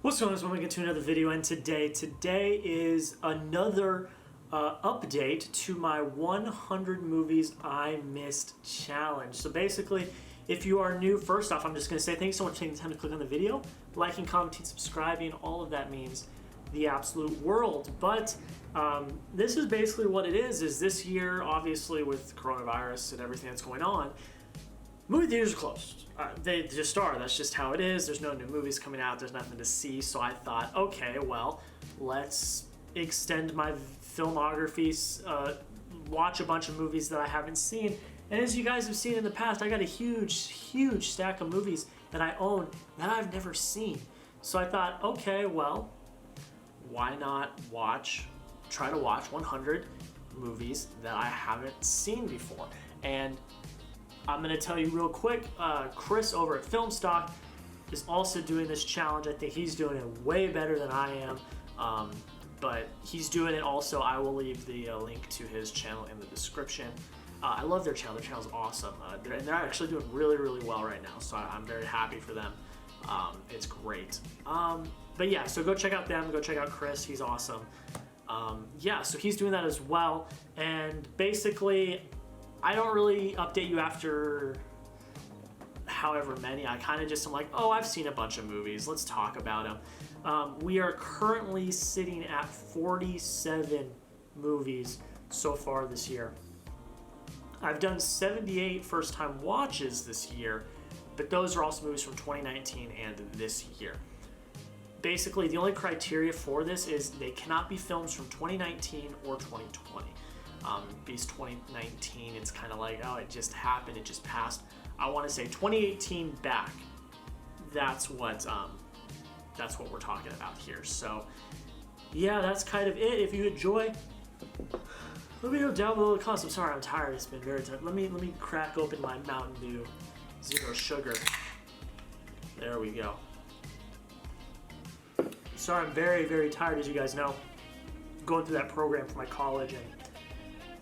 What's going on? We're going to get to another video, and today is another update to my 100 movies I missed challenge. So basically, if you are new, first off, I'm just going to say thanks so much for taking the time to click on the video, liking, commenting, subscribing. All of that means the absolute world. But this is basically what it is this year, obviously with coronavirus and everything that's going on, movie theaters are closed. They just are. That's just how it is. There's no new movies coming out. There's nothing to see. So I thought, okay, well, let's extend my filmography, watch a bunch of movies that I haven't seen. And as you guys have seen in the past, I got a huge stack of movies that I own that I've never seen. So I thought, okay, well, why not try to watch 100 movies that I haven't seen before. And I'm going to tell you real quick, Chris over at Filmstocked is also doing this challenge. I think he's doing it way better than I am, but he's doing it also. I will leave the link to his channel in the description. I love their channel. Their channel's awesome. They're actually doing really well right now, so I'm very happy for them. It's great. But yeah, so go check out them. Go check out Chris. He's awesome. Yeah, so he's doing that as well. And basically, I don't really update you after however many. I kind of just am like, oh, I've seen a bunch of movies. Let's talk about them. We are currently sitting at 47 movies so far this year. I've done 78 first-time watches this year, but those are also movies from 2019 and this year. Basically, the only criteria for this is they cannot be films from 2019 or 2020. Because 2019, it's kind of like, oh, it just happened, it just passed. I want to say 2018 back. That's what we're talking about here. So, yeah, that's kind of it. If you enjoy, let me know down below in the comments. I'm sorry, I'm tired. It's been very tired. Let me crack open my Mountain Dew Zero Sugar. There we go. Sorry, I'm very tired, as you guys know. Going through that program for my college, and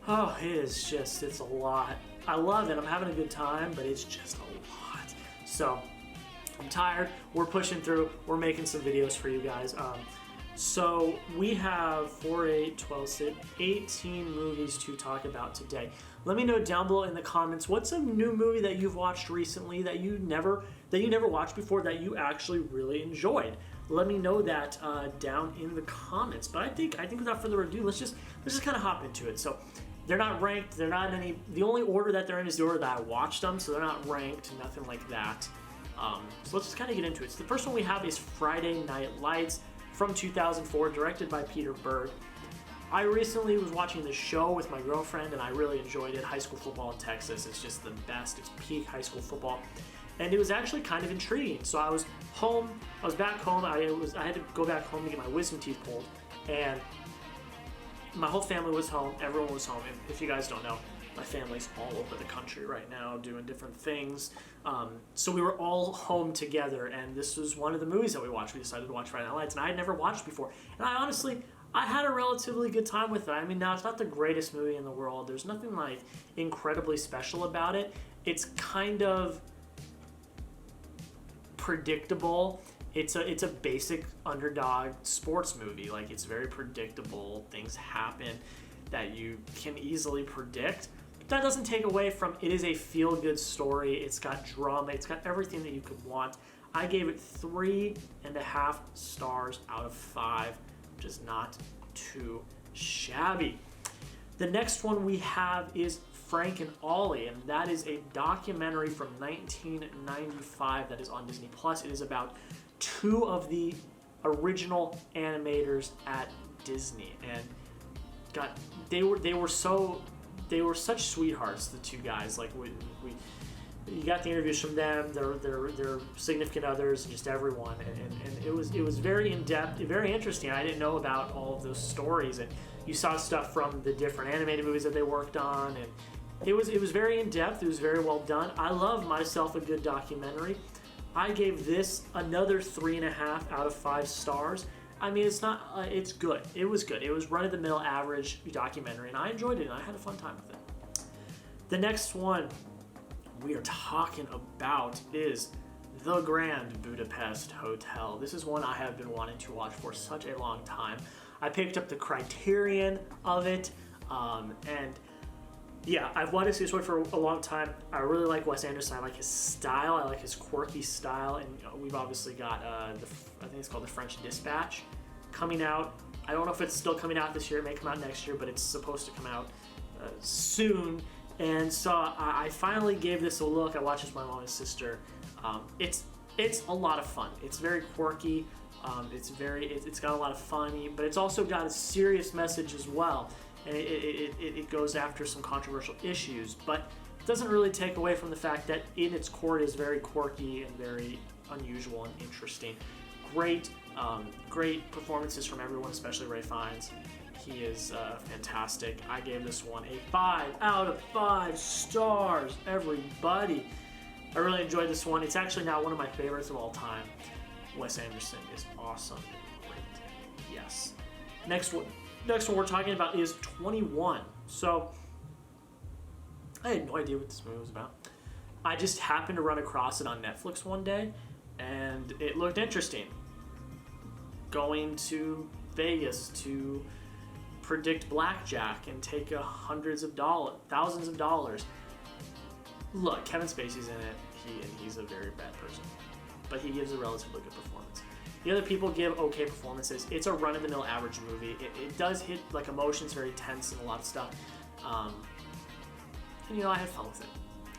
oh, it's a lot. I love it. I'm having a good time, but it's just a lot. So I'm tired. We're pushing through. We're making some videos for you guys. So we have 4, 8, 12, 18 movies to talk about today. Let me know down below in the comments, what's a new movie that you've watched recently that you never watched before that you actually really enjoyed? Let me know that down in the comments. But I think without further ado, let's just kind of hop into it. So they're not ranked. They're not in any. The only order that they're in is the order that I watched them. So they're not ranked. Nothing like that. So let's just kind of get into it. So the first one we have is Friday Night Lights from 2004, directed by Peter Berg. I recently was watching the show with my girlfriend, and I really enjoyed it. High school football in Texas is just the best. It's peak high school football. And it was actually kind of intriguing. So I was back home. I had to go back home to get my wisdom teeth pulled, and my whole family was home. Everyone was home. And if you guys don't know, my family's all over the country right now doing different things. So we were all home together, and this was one of the movies that we watched. We decided to watch Friday Night Lights, and I had never watched before. And I had a relatively good time with it. I mean, now it's not the greatest movie in the world. There's nothing like incredibly special about it. It's kind of predictable. It's a basic underdog sports movie. Like, it's very predictable. Things happen that you can easily predict. But that doesn't take away from it is a feel-good story. It's got drama. It's got everything that you could want. I gave it 3.5 stars out of 5, which is not too shabby. The next one we have is Frank and Ollie, and that is a documentary from 1995 that is on Disney+. It is about two of the original animators at Disney, and God, they were such sweethearts, the two guys. Like you got the interviews from them, their significant others, and just everyone, and it was very in depth, very interesting. I didn't know about all of those stories, and you saw stuff from the different animated movies that they worked on, and it was very in depth. It was very well done. I love myself a good documentary. I gave this another 3.5 out of 5 stars. I mean, it's good. It was good. It was run-of-the-mill average documentary, and I enjoyed it, and I had a fun time with it. The next one we are talking about is The Grand Budapest Hotel. This is one I have been wanting to watch for such a long time. I picked up the Criterion of it, and yeah, I've wanted to see this one for a long time. I really like Wes Anderson. I like his style. I like his quirky style, and we've obviously got I think it's called The French Dispatch coming out. I don't know if it's still coming out this year. It may come out next year, but it's supposed to come out soon. And so I finally gave this a look. I watched this with my mom and sister. It's a lot of fun. It's very quirky. It's got a lot of funny, but it's also got a serious message as well. And it goes after some controversial issues, but it doesn't really take away from the fact that in its core it is very quirky and very unusual and interesting. Great performances from everyone, especially Ralph Fiennes. He is fantastic. I gave this one a 5 out of 5 stars, everybody. I really enjoyed this one. It's actually now one of my favorites of all time. Wes Anderson is awesome and great. Yes. Next one we're talking about is 21. So, I had no idea what this movie was about. I just happened to run across it on Netflix one day, and it looked interesting. Going to Vegas to predict blackjack and take thousands of dollars. Look, Kevin Spacey's in it, he's a very bad person, but he gives a relatively good performance. The other people give okay performances. It's a run-of-the-mill average movie. It does hit like emotions, very tense and a lot of stuff. And I had fun with it.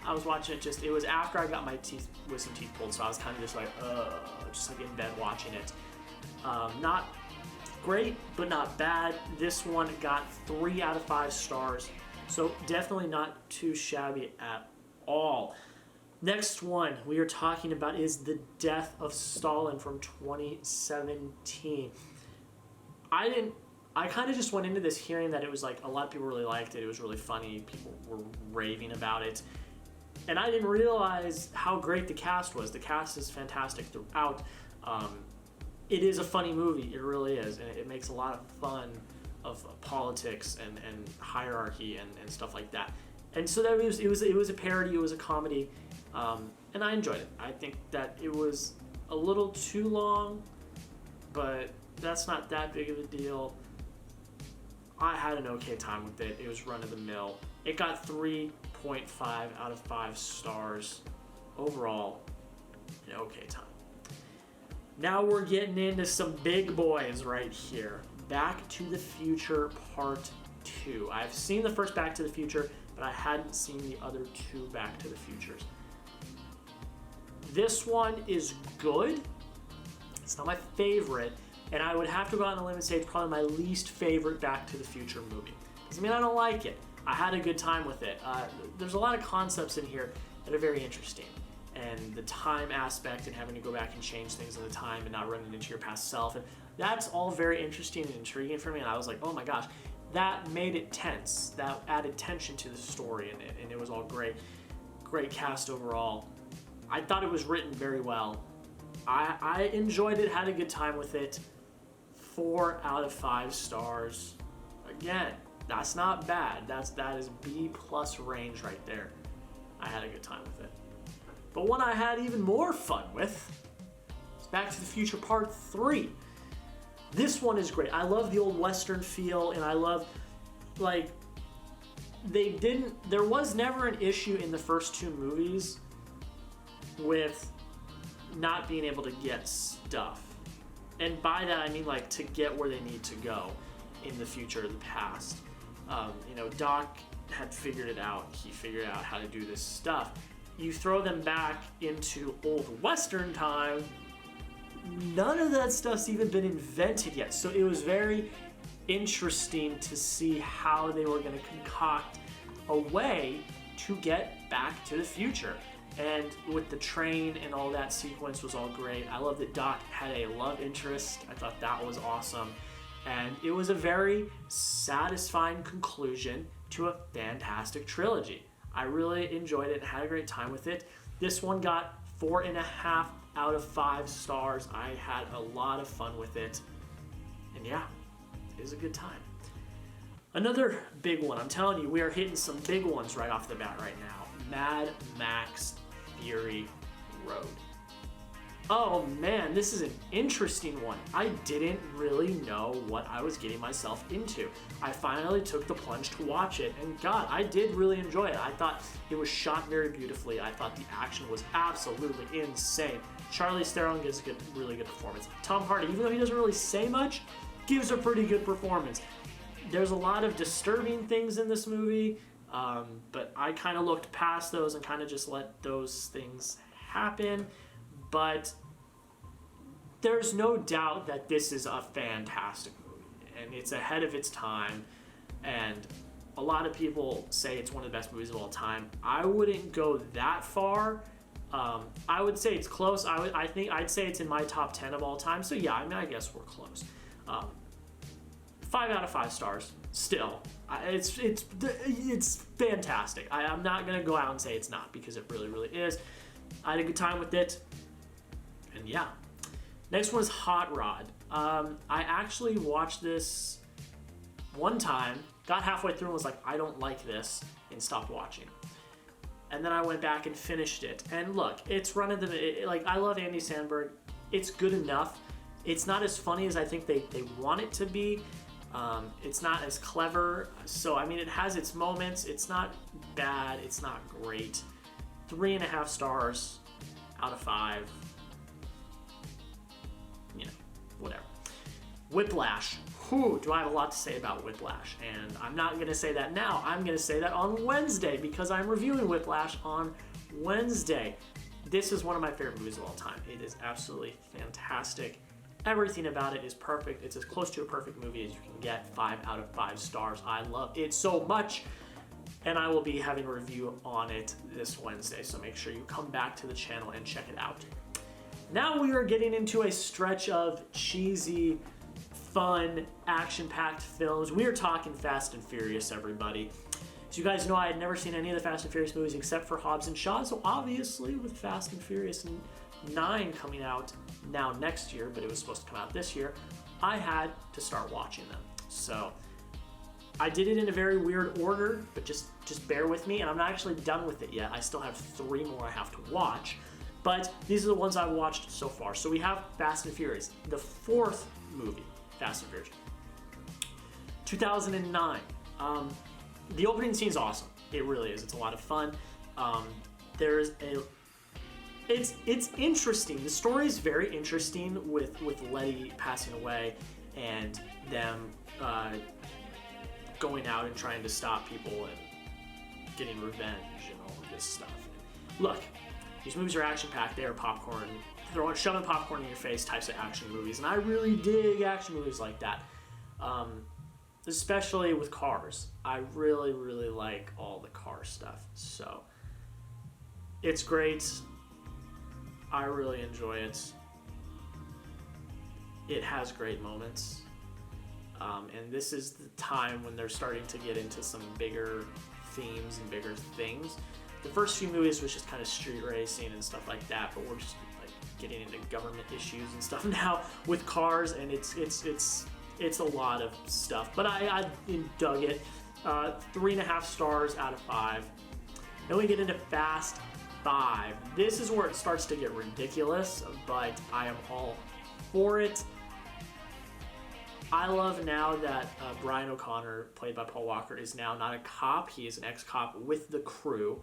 I was watching it it was after I got my wisdom teeth pulled, so I was kind of just like in bed watching it. Not great, but not bad. This one got 3 out of 5 stars, so definitely not too shabby at all. Next one we are talking about is The Death of Stalin from 2017. I kind of just went into this hearing that it was like a lot of people really liked it. It was really funny. People were raving about it. And I didn't realize how great the cast was. The cast is fantastic throughout. It is a funny movie. It really is. And it makes a lot of fun of politics and hierarchy and stuff like that. And so it was a parody. It was a comedy. And I enjoyed it. I think that it was a little too long, but that's not that big of a deal. I had an okay time with it. It was run-of-the-mill. It got 3.5 out of 5 stars. Overall, an okay time. Now we're getting into some big boys right here. Back to the Future Part 2. I've seen the first Back to the Future, but I hadn't seen the other 2 Back to the Futures. This one is good. It's not my favorite, and I would have to go out on a limb and say it's probably my least favorite Back to the Future movie. Doesn't mean I don't like it. I had a good time with it. There's a lot of concepts in here that are very interesting, and the time aspect and having to go back and change things in the time and not running into your past self, and that's all very interesting and intriguing for me. And I was like, oh my gosh, that made it tense. That added tension to the story, and it was all great. Great cast overall. I thought it was written very well. I enjoyed it, had a good time with it. 4 out of 5 stars. Again, that's not bad. That is B+ range right there. I had a good time with it. But one I had even more fun with is Back to the Future Part 3. This one is great. I love the old Western feel, and I love, there was never an issue in the first 2 movies with not being able to get stuff. And by that I mean to get where they need to go in the future or the past. Doc had figured it out. He figured out how to do this stuff. You throw them back into old Western time, none of that stuff's even been invented yet. So it was very interesting to see how they were going to concoct a way to get back to the future. And with the train and all that sequence was all great. I love that Doc had a love interest. I thought that was awesome. And it was a very satisfying conclusion to a fantastic trilogy. I really enjoyed it and had a great time with it. This one got 4.5 out of 5 stars. I had a lot of fun with it. And yeah, it was a good time. Another big one. I'm telling you, we are hitting some big ones right off the bat right now. Mad Max Fury Road. Oh man, this is an interesting one. I didn't really know what I was getting myself into. I finally took the plunge to watch it, and God, I did really enjoy it. I thought it was shot very beautifully. I thought the action was absolutely insane. Charlize Theron gives a really good performance. Tom Hardy, even though he doesn't really say much, gives a pretty good performance. There's a lot of disturbing things in this movie, but I kind of looked past those and kind of just let those things happen. But there's no doubt that this is a fantastic movie, and it's ahead of its time, and a lot of people say it's one of the best movies of all time. I wouldn't go that far. I would say it's close. I'd say it's in my top 10 of all time. So yeah, I mean, I guess we're close. 5 out of 5 stars. Still, it's fantastic. I'm not gonna go out and say it's not, because it really, really is. I had a good time with it. And yeah. Next one is Hot Rod. I actually watched this one time, got halfway through and was like, I don't like this, and stopped watching. And then I went back and finished it. And look, it's I love Andy Samberg. It's good enough. It's not as funny as I think they want it to be. It's not as clever. So, I mean, it has its moments. It's not bad. It's not great. 3.5 stars out of 5. Whatever. Whiplash. Whew, do I have a lot to say about Whiplash? And I'm not going to say that now. I'm going to say that on Wednesday, because I'm reviewing Whiplash on Wednesday. This is one of my favorite movies of all time. It is absolutely fantastic. Everything about it is perfect. It's as close to a perfect movie as you can get. 5 out of 5 stars. I love it so much. And I will be having a review on it this Wednesday. So make sure you come back to the channel and check it out. Now we are getting into a stretch of cheesy, fun, action-packed films. We are talking Fast and Furious, everybody. As you guys know, I had never seen any of the Fast and Furious movies except for Hobbs and Shaw, so obviously with Fast and Furious 9 coming out now next year, but it was supposed to come out this year, I had to start watching them. So I did it in a very weird order, but just bear with me, and I'm not actually done with it yet. I still have 3 more I have to watch. But these are the ones I've watched so far. So we have Fast and Furious, the 4th movie, Fast and Furious. 2009. The opening scene is awesome. It really is. It's a lot of fun. It's interesting. The story is very interesting with Letty passing away and them going out and trying to stop people and getting revenge and all of this stuff. And look. These movies are action-packed. They are popcorn, shoving popcorn in your face types of action movies, and I really dig action movies like that, especially with cars. I really, really like all the car stuff, so it's great. I really enjoy it. It has great moments, and this is the time when they're starting to get into some bigger themes and bigger things. The first few movies was just kind of street racing and stuff like that, but we're just like getting into government issues and stuff now with cars, and it's a lot of stuff. But I dug it. 3.5 stars out of 5. Then we get into Fast 5. This is where it starts to get ridiculous, but I am all for it. I love now that Brian O'Connor, played by Paul Walker, is now not a cop. He is an ex-cop with the crew.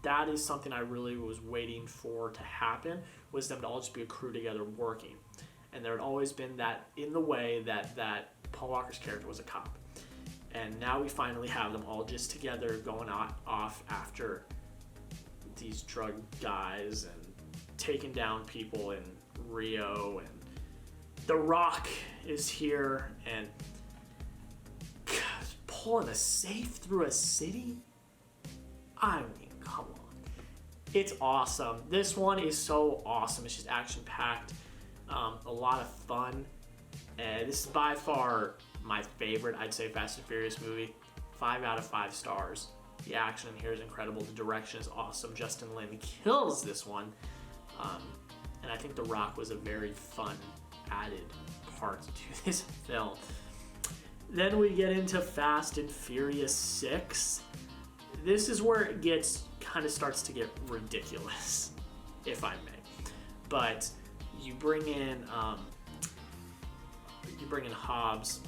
That is something I really was waiting for to happen, was them to all just be a crew together working. And there had always been that in the way that Paul Walker's character was a cop. And now we finally have them all just together going off after these drug guys and taking down people in Rio. And The Rock is here and pulling a safe through a city? I mean, come on. It's awesome. This one is so awesome. It's just action-packed, a lot of fun. This is by far my favorite, I'd say, Fast and Furious movie. 5 out of 5 stars. The action in here is incredible. The direction is awesome. Justin Lin kills this one. And I think The Rock was a very fun added part to this film. Then we get into Fast and Furious 6. This is where it kind of starts to get ridiculous, if I may. but you bring in Hobbs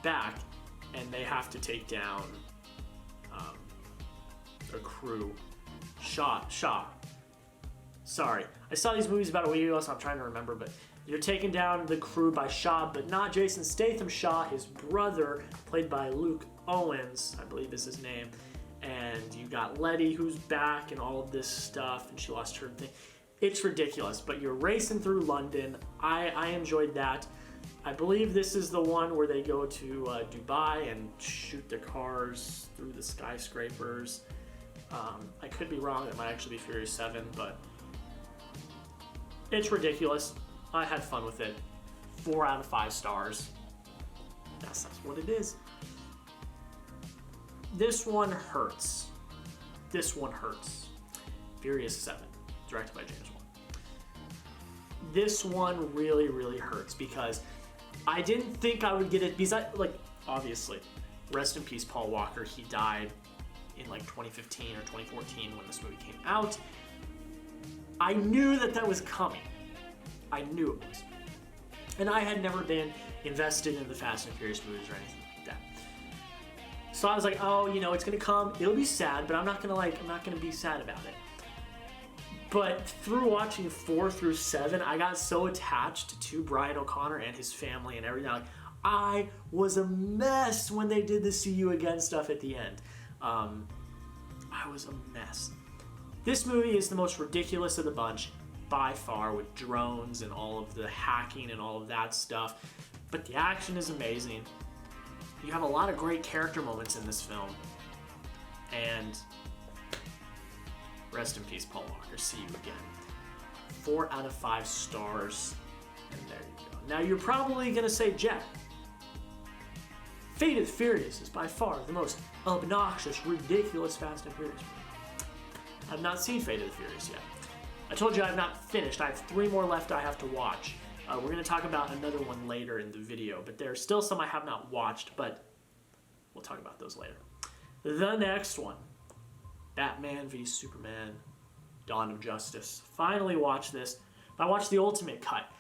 back, and they have to take down a crew. Shaw. Sorry, I saw these movies about a week ago, so I'm trying to remember, but you're taking down the crew by Shaw, but not Jason Statham Shaw, his brother, played by Luke Owens, I believe is his name. And you got Letty, who's back, and all of this stuff, and she lost her thing. It's ridiculous, but you're racing through London. I enjoyed that. I believe this is the one where they go to Dubai and shoot their cars through the skyscrapers. I could be wrong. It might actually be Furious 7, but it's ridiculous. I had fun with it. 4 out of 5 stars. That's what it is. This one hurts. Furious 7, directed by James Wan. This one really, really hurts because I didn't think I would get it, because obviously, rest in peace Paul Walker. He died in 2015 or 2014 when this movie came out. I knew that was coming. I knew it was. And I had never been invested in the Fast and Furious movies or anything like that. So I was like, oh, it's gonna come. It'll be sad, but I'm not gonna be sad about it. But through watching 4 through 7, I got so attached to Brian O'Connor and his family and everything. I was a mess when they did the "See You Again" stuff at the end. I was a mess. This movie is the most ridiculous of the bunch by far, with drones and all of the hacking and all of that stuff. But the action is amazing. You have a lot of great character moments in this film. And rest in peace, Paul Walker. See you again. 4 out of 5 stars. And there you go. Now you're probably going to say, Jack, Fate of the Furious is by far the most obnoxious, ridiculous Fast and Furious movie. I've not seen Fate of the Furious yet. I told you I've not finished. I have 3 more left I have to watch. We're going to talk about another one later in the video, but there are still some I have not watched, but we'll talk about those later. The next one, Batman v Superman, Dawn of Justice. Finally watched this. I watched the Ultimate Cut.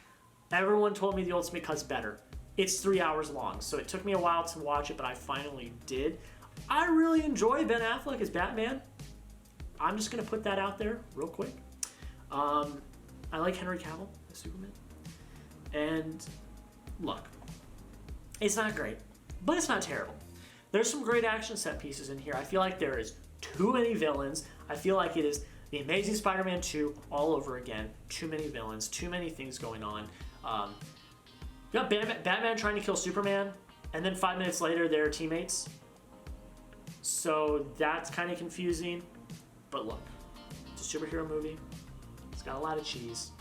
Everyone told me the Ultimate Cut's better. It's 3 hours long, so it took me a while to watch it, but I finally did. I really enjoy Ben Affleck as Batman. I'm just going to put that out there real quick. I like Henry Cavill as Superman. And look, it's not great, but it's not terrible. There's some great action set pieces in here. I feel like there is too many villains. I feel like it is The Amazing Spider-Man 2 all over again. Too many villains, too many things going on. You got Batman trying to kill Superman, and then 5 minutes later they're teammates. So that's kind of confusing. But look, it's a superhero movie. It's got a lot of cheese.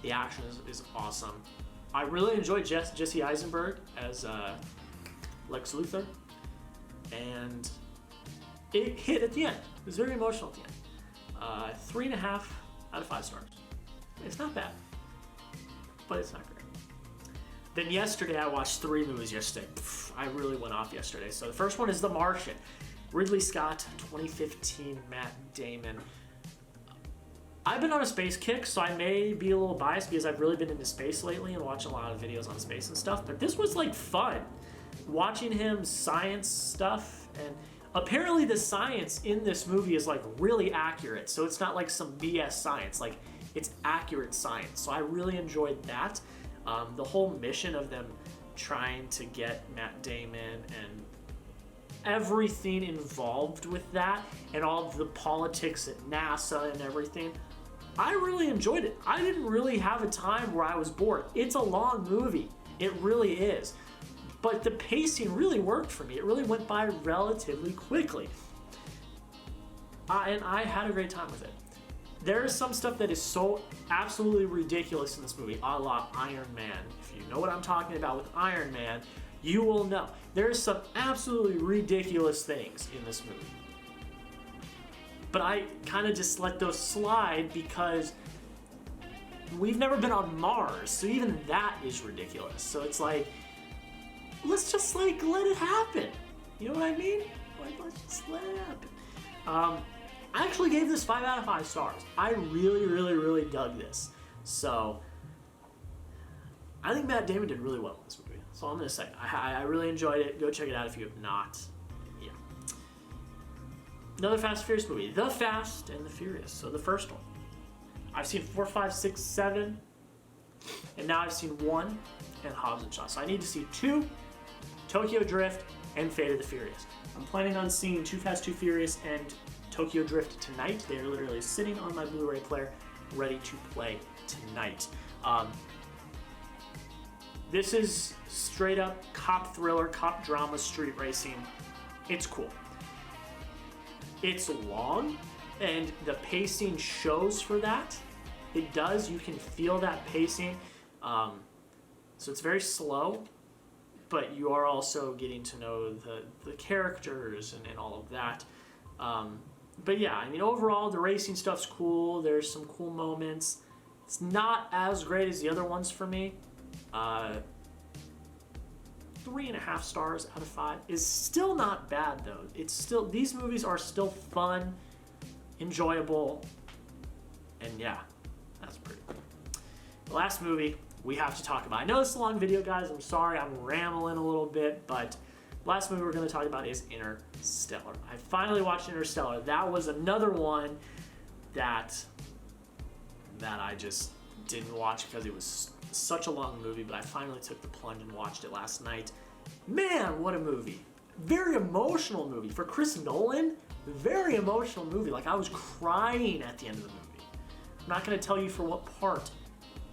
The action is awesome. I really enjoyed Jesse Eisenberg as Lex Luthor. And it hit at the end. It was very emotional at the end. 3.5 out of 5 stars. It's not bad, but it's not great. Then yesterday, I watched 3 movies yesterday. I really went off yesterday. So the first one is The Martian. Ridley Scott, 2015, Matt Damon. I've been on a space kick, so I may be a little biased because I've really been into space lately and watching a lot of videos on space and stuff, but this was fun. Watching him science stuff, and apparently the science in this movie is really accurate, so it's not some BS science, it's accurate science, so I really enjoyed that. The whole mission of them trying to get Matt Damon and everything involved with that, and all of the politics at NASA and everything, I really enjoyed it. I didn't really have a time where I was bored. It's a long movie. It really is. But the pacing really worked for me. It really went by relatively quickly. And I had a great time with it. There is some stuff that is so absolutely ridiculous in this movie, a la Iron Man. If you know what I'm talking about with Iron Man, you will know. There's some absolutely ridiculous things in this movie. But I kind of just let those slide because we've never been on Mars, so even that is ridiculous. So it's let's just let it happen. You know what I mean? Let's just let it happen. I actually gave this 5 out of 5 stars. I really, really, really dug this. So I think Matt Damon did really well in this movie. So I'm going to say, I really enjoyed it. Go check it out if you have not. Yeah. Another Fast and Furious movie, The Fast and the Furious. So the first one. I've seen 4, 5, 6, 7, and now I've seen 1 and Hobbs and Shaw. So I need to see 2, Tokyo Drift, and Fate of the Furious. I'm planning on seeing Too Fast, Too Furious, and Tokyo Drift tonight. They are literally sitting on my Blu-ray player, ready to play tonight. This is straight up cop thriller, cop drama, street racing. It's cool. It's long, and the pacing shows for that. It does. You can feel that pacing. So it's very slow, but you are also getting to know the characters and all of that. But yeah, I mean, overall, the racing stuff's cool. There's some cool moments. It's not as great as the other ones for me. 3.5 stars out of 5 is still not bad, though. It's still, these movies are still fun, enjoyable, and yeah, that's pretty cool. The last movie we have to talk about. I know it's a long video, guys. I'm sorry, I'm rambling a little bit, but the last movie we're going to talk about is Interstellar. I finally watched Interstellar. That was another one that I just didn't watch because it was such a long movie, but I finally took the plunge and watched it last night. Man, what a movie. Very emotional movie. For Chris Nolan, very emotional movie. Like, I was crying at the end of the movie. I'm not going to tell you for what part,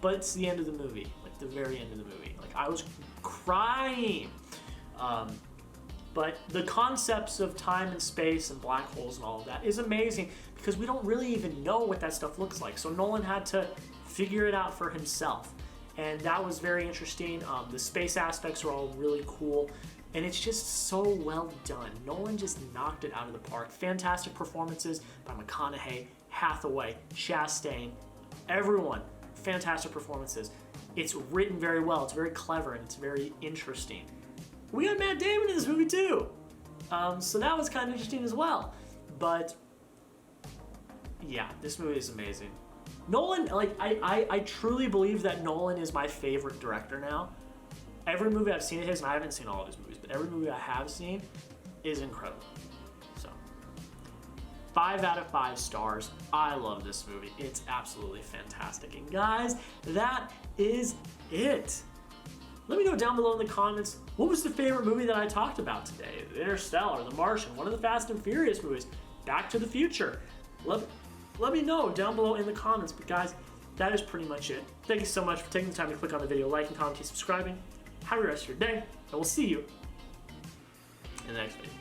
but it's the end of the movie. Like, the very end of the movie. Like, I was crying. But the concepts of time and space and black holes and all of that is amazing because we don't really even know what that stuff looks like. So Nolan had to figure it out for himself. And that was very interesting. The space aspects are all really cool. And it's just so well done. Nolan just knocked it out of the park. Fantastic performances by McConaughey, Hathaway, Chastain, everyone. Fantastic performances. It's written very well. It's very clever and it's very interesting. We got Matt Damon in this movie too. So that was kind of interesting as well. But yeah, this movie is amazing. Nolan, like, I truly believe that Nolan is my favorite director now. Every movie I've seen of his, and I haven't seen all of his movies, but every movie I have seen is incredible. So, 5 out of 5 stars. I love this movie. It's absolutely fantastic. And guys, that is it. Let me know down below in the comments, what was the favorite movie that I talked about today? Interstellar, The Martian, one of the Fast and Furious movies, Back to the Future. Let me know down below in the comments. But guys, that is pretty much it. Thank you so much for taking the time to click on the video, liking, commenting, subscribing. Have a good rest of your day, and we'll see you in the next video.